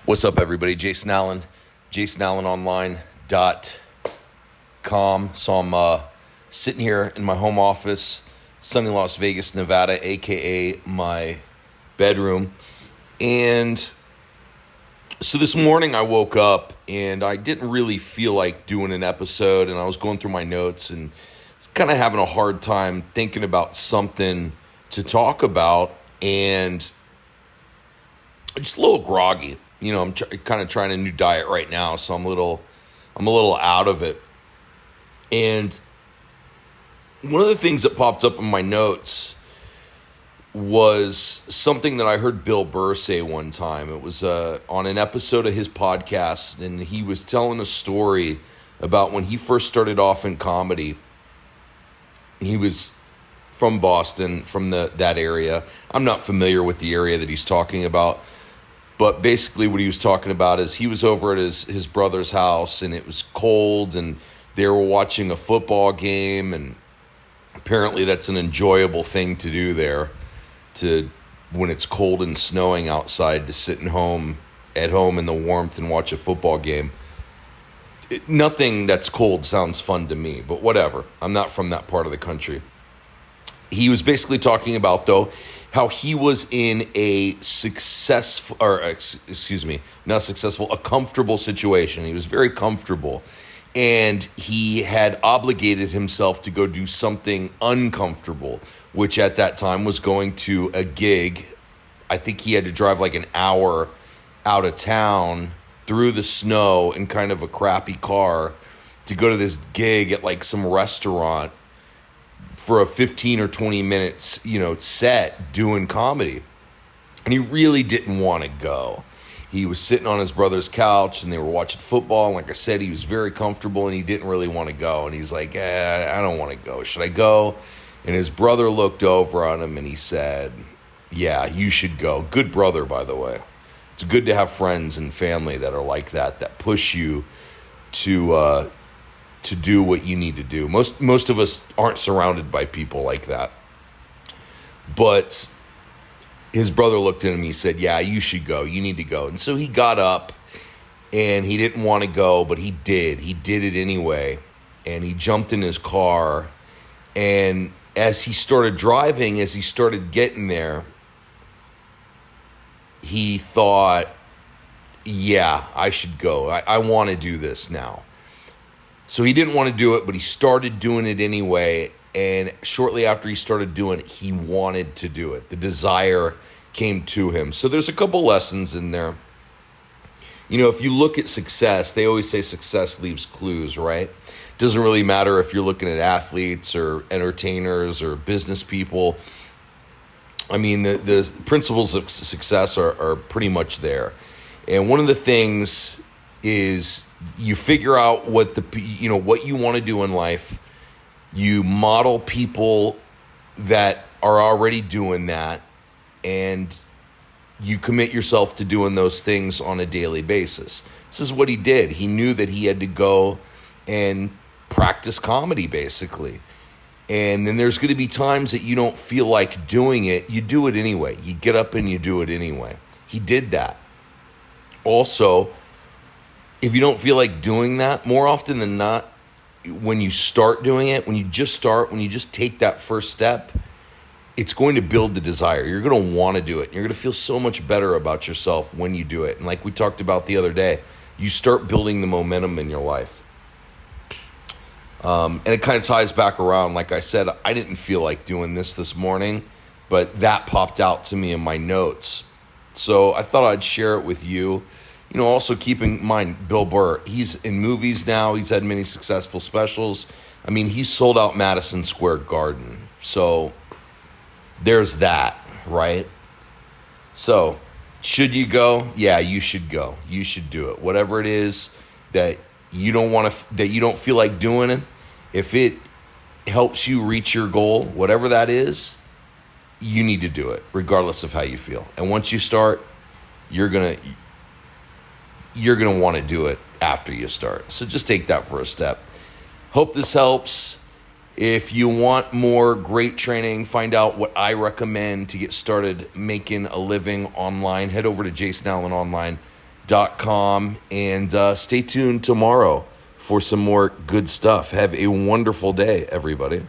What's up, everybody? Jason Allen, jasonallenonline.com. So I'm sitting here in my home office, sunny Las Vegas, Nevada, a.k.a. my bedroom. And so this morning I woke up and I didn't really feel like doing an episode, and I was going through my notes and kind of having a hard time thinking about something to talk about, and just a little groggy. You know, I'm kind of trying a new diet right now, so I'm a little out of it. And one of the things that popped up in my notes was something that I heard Bill Burr say one time. It was on an episode of his podcast, and he was telling a story about when he first started off in comedy. He was from Boston, from that area. I'm not familiar with the area that he's talking about. But basically what he was talking about is he was over at his brother's house, and it was cold, and they were watching a football game, and apparently that's an enjoyable thing to do there, to when it's cold and snowing outside, to sit at home in the warmth and watch a football game. Nothing that's cold sounds fun to me, but whatever. I'm not from that part of the country. He was basically talking about, though, how he was in a comfortable situation. He was very comfortable, and he had obligated himself to go do something uncomfortable, which at that time was going to a gig. I think he had to drive like an hour out of town through the snow in kind of a crappy car to go to this gig at like some restaurant for a 15 or 20 minutes, set doing comedy. And he really didn't want to go. He was sitting on his brother's couch and they were watching football. And like I said, he was very comfortable and he didn't really want to go. And he's like, I don't want to go. Should I go? And his brother looked over on him and he said, yeah, you should go. Good brother, by the way. It's good to have friends and family that are like that push you to do what you need to do. Most of us aren't surrounded by people like that. But his brother looked at him and he said, yeah, you should go. You need to go. And so he got up and he didn't want to go, but he did. He did it anyway. And he jumped in his car. And as he started driving, as he started getting there, he thought, yeah, I should go. I want to do this now. So he didn't want to do it, but he started doing it anyway. And shortly after he started doing it, he wanted to do it. The desire came to him. So there's a couple lessons in there. If you look at success, they always say success leaves clues, right? It doesn't really matter if you're looking at athletes or entertainers or business people. I mean, the principles of success are pretty much there. And one of the things is you figure out what you want to do in life. You model people that are already doing that, and you commit yourself to doing those things on a daily basis. This is what he did. He knew that he had to go and practice comedy, basically. And then there's going to be times that you don't feel like doing it. You do it anyway. You get up and you do it anyway. He did that. Also, if you don't feel like doing that, more often than not, when you start doing it, when you just take that first step, it's going to build the desire. You're going to want to do it. You're going to feel so much better about yourself when you do it. And like we talked about the other day, you start building the momentum in your life. And it kind of ties back around. Like I said, I didn't feel like doing this morning, but that popped out to me in my notes. So I thought I'd share it with you. Also keeping in mind, Bill Burr, he's in movies now. He's had many successful specials. I mean, he sold out Madison Square Garden. So there's that, right? So should you go? Yeah, you should go. You should do it. Whatever it is that you don't feel like doing it, if it helps you reach your goal, whatever that is, you need to do it, regardless of how you feel. And once you start, you're gonna want to do it after you start. So just take that for a step. Hope this helps. If you want more great training, find out what I recommend to get started making a living online, head over to jasonallenonline.com. and stay tuned tomorrow for some more good stuff. Have a wonderful day, everybody.